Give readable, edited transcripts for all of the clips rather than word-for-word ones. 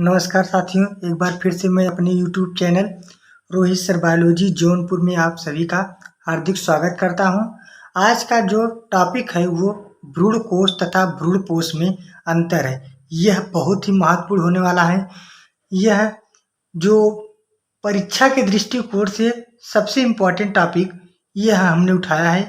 नमस्कार साथियों, एक बार फिर से मैं अपने YouTube channel Rohit sir biology Jaunpur में आप सभी का हार्दिक स्वागत करता हूं। आज का जो टॉपिक है वो भ्रूणकोश तथा भ्रूणपोष में अंतर है। यह बहुत ही महत्वपूर्ण होने वाला है। यह जो परीक्षा के दृष्टिकोण से सबसे इम्पोर्टेंट टॉपिक यह हमने उठाया है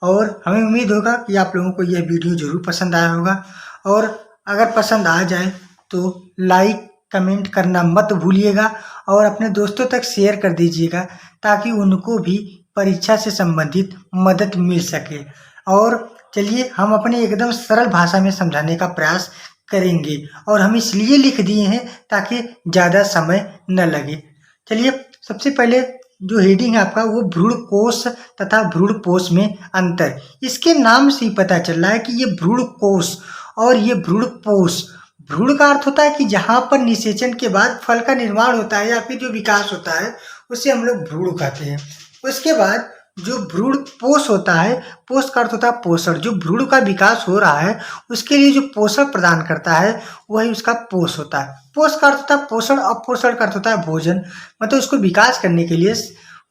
और हमें उम्मीद होगा कि आप लोगों को यह वीडियो ज़रूर पसंद आया होगा। और अगर पसंद आ जाए तो लाइक कमेंट करना मत भूलिएगा और अपने दोस्तों तक शेयर कर दीजिएगा ताकि उनको भी परीक्षा से संबंधित मदद मिल सके। और चलिए हम अपने एकदम सरल भाषा में समझाने का प्रयास करेंगे और हम इसलिए लिख दिए हैं ताकि ज़्यादा समय न लगे। चलिए सबसे पहले जो हेडिंग है आपका वो भ्रूणकोश तथा भ्रूणपोष में अंतर। इसके नाम से ही पता चल रहा है कि ये भ्रूणकोश और ये भ्रूणपोष। भ्रूण का अर्थ होता है कि जहाँ पर निषेचन के बाद फल का निर्माण होता है या फिर जो विकास होता है उसे हम लोग भ्रूण कहते हैं। उसके बाद जो भ्रूणपोष होता है, पोष का अर्थ होता है पोषण। जो भ्रूण का विकास हो रहा है उसके लिए जो पोषण प्रदान करता है वही उसका पोष होता है। पोष का अर्थ होता है पोषण और पोषण का अर्थ होता है भोजन। मतलब उसको विकास करने के लिए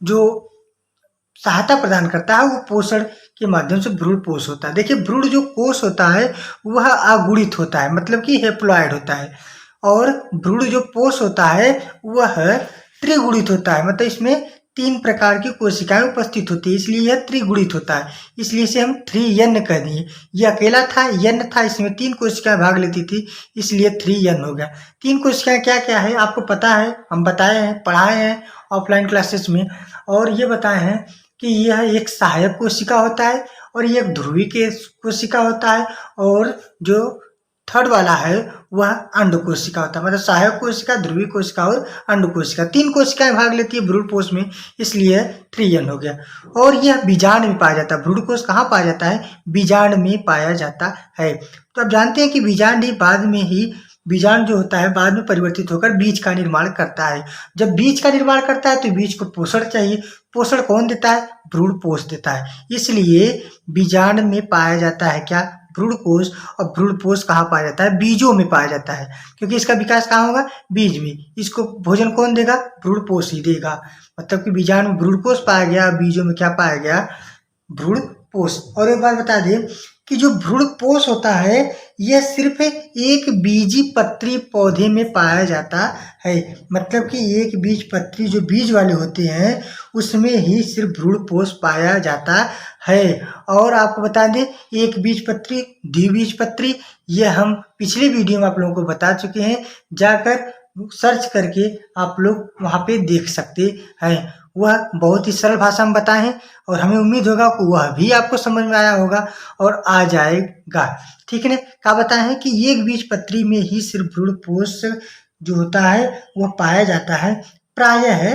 जो सहायता प्रदान करता है वो पोषण के माध्यम से भ्रूणपोष होता है। देखिए भ्रूण जो कोष होता है वह अगुणित होता है, मतलब कि हेप्लॉइड होता है। और भ्रूण जो पोष होता है वह त्रिगुणित होता है, मतलब इसमें 3 प्रकार की कोशिकाएं उपस्थित होती है, इसलिए यह त्रिगुणित होता है। इसलिए इसे हम 3N कह दिए। यह अकेला था, N था, इसमें 3 कोशिकाएं भाग लेती थी, इसलिए 3N हो गया। 3 कोशिकाएं क्या क्या है आपको पता है, हम बताए हैं, पढ़ाए हैं ऑफलाइन क्लासेस में। और ये बताए हैं कि यह एक सहायक कोशिका होता है और ये एक ध्रुवीय कोशिका होता है, और जो थर्ड वाला है वह अंड कोशिका होता है। मतलब सहायक कोशिका, ध्रुवीय कोशिका और अंड कोशिका, 3 कोशिकाएं भाग लेती है भ्रूणपोष में, इसलिए 3N हो गया। और यह बीजांड में पाया जाता है। भ्रूणकोष कहाँ पाया जाता है? बीजांड में पाया जाता है। तो आप जानते हैं कि बीजांड ही बाद में ही बीजांड जो होता है बाद में परिवर्तित होकर बीज का निर्माण करता है। जब बीज का निर्माण करता है तो बीज को पोषण चाहिए। पोषण कौन देता है? भ्रूणपोष देता है। इसलिए बीजांड में पाया जाता है क्या? भ्रूणकोष। और भ्रूणपोष कहाँ पाया जाता है? बीजों में पाया जाता है, क्योंकि इसका विकास कहाँ होगा? बीज में। इसको भोजन कौन देगा? भ्रूणपोष ही देगा। मतलब कि बीजांड में भ्रूणकोष पाया गया, बीजों में क्या पाया गया? भ्रूणपोष। और एक बात बता दें कि जो भ्रूणपोष होता है यह सिर्फ एक बीजी पत्री पौधे में पाया जाता है। मतलब कि एक बीज पत्री जो बीज वाले होते हैं उसमें ही सिर्फ भ्रूणपोष पाया जाता है। और आपको बता दें एक बीज पत्री, द्विबीजपत्री, यह हम पिछले वीडियो में आप लोगों को बता चुके हैं। जाकर सर्च करके आप लोग वहाँ पे देख सकते हैं। वह बहुत ही सरल भाषा में बताए हैं और हमें उम्मीद होगा कि वह भी आपको समझ में आया होगा और आ जाएगा। ठीक है ना? क्या बताए हैं कि एक बीजपत्री में ही सिर्फ भ्रूणपोष जो होता है वह पाया जाता है। प्रायः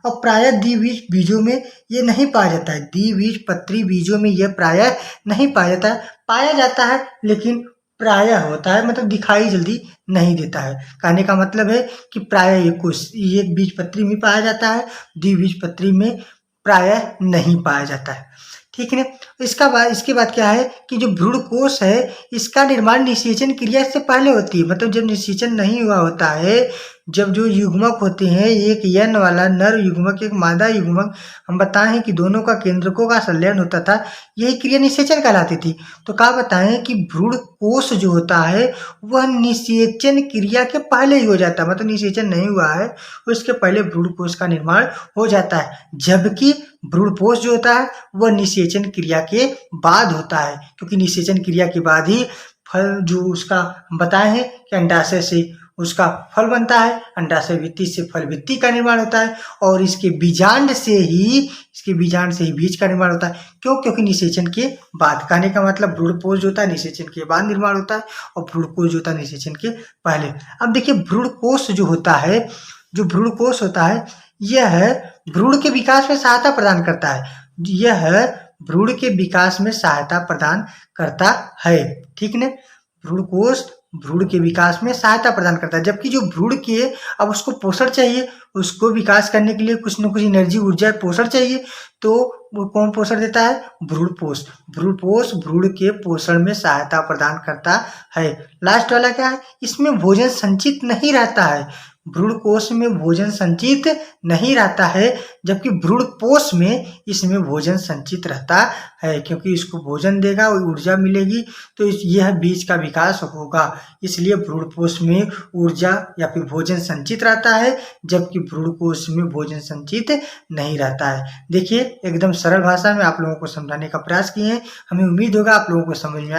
और प्रायः द्विबीज बीजों में ये नहीं पाया जाता है। द्विबीजपत्री बीजों में यह प्रायः नहीं पाया जाता है। पाया जाता है लेकिन प्रायः होता है, मतलब दिखाई जल्दी नहीं देता है। कहने का मतलब है कि प्रायः एक बीजपत्री में पाया जाता है, द्विबीजपत्री में प्रायः नहीं पाया जाता है। ठीक है ना? इसके बाद क्या है कि जो भ्रूणकोष है इसका निर्माण निषेचन क्रिया से पहले होती है। मतलब जब निषेचन नहीं हुआ होता है, जब जो युग्मक होते हैं, एक N वाला नर युग्मक, एक मादा युग्मक, हम बताएं हैं कि दोनों का केंद्रकों का संलयन होता था, यही क्रिया निषेचन कहलाती थी। तो क्या बताएं कि भ्रूणकोष जो होता है वह निषेचन क्रिया के पहले ही हो जाता है। मतलब निषेचन नहीं हुआ है उसके पहले भ्रूणकोष का निर्माण हो जाता है, जबकि भ्रूणपोष जो होता है वह निषेचन क्रिया के बाद होता है, क्योंकि निषेचन क्रिया के बाद ही फल जो उसका बताए हैं कि अंडाशय से उसका फल बनता है, अंडाशय भित्ति से फल भित्ति का निर्माण होता है, और इसके बीजांड से ही बीज का निर्माण होता है। क्यों? क्योंकि निषेचन के बाद। कहने का मतलब भ्रूणपोष जो होता है निषेचन के बाद निर्माण होता है और भ्रूणकोष जो होता है निषेचन के पहले। अब देखिए भ्रूणकोष जो होता है, जो भ्रूणकोष होता है यह भ्रूण के विकास में सहायता प्रदान करता है। यह भ्रूण के विकास में सहायता प्रदान करता है। ठीक है? भ्रूण कोष भ्रूण के विकास में सहायता प्रदान करता है, जबकि जो भ्रूण के अब उसको पोषण चाहिए, उसको विकास करने के लिए कुछ न कुछ एनर्जी, ऊर्जा, पोषण चाहिए, तो वो कौन पोषण देता है? भ्रूणपोष। भ्रूणपोष भ्रूण के पोषण में सहायता प्रदान करता है। लास्ट वाला क्या है? इसमें भोजन संचित नहीं रहता है। भ्रूणकोष में भोजन संचित नहीं रहता है, जबकि भ्रूणपोष में इसमें भोजन संचित रहता है, क्योंकि इसको भोजन देगा, ऊर्जा मिलेगी, तो यह बीज का विकास होगा। इसलिए भ्रूणपोष में ऊर्जा या फिर भोजन संचित रहता है, जबकि भ्रूणकोष में भोजन संचित नहीं रहता है। देखिए, एकदम सरल भाषा में आप लोगों को समझाने का प्रयास किए हैं। हमें उम्मीद होगा आप लोगों को समझ में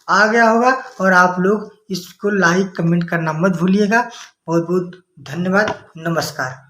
आ गया होगा, और आप लोग इसको लाइक कमेंट करना मत भूलिएगा। बहुत बहुत धन्यवाद। नमस्कार।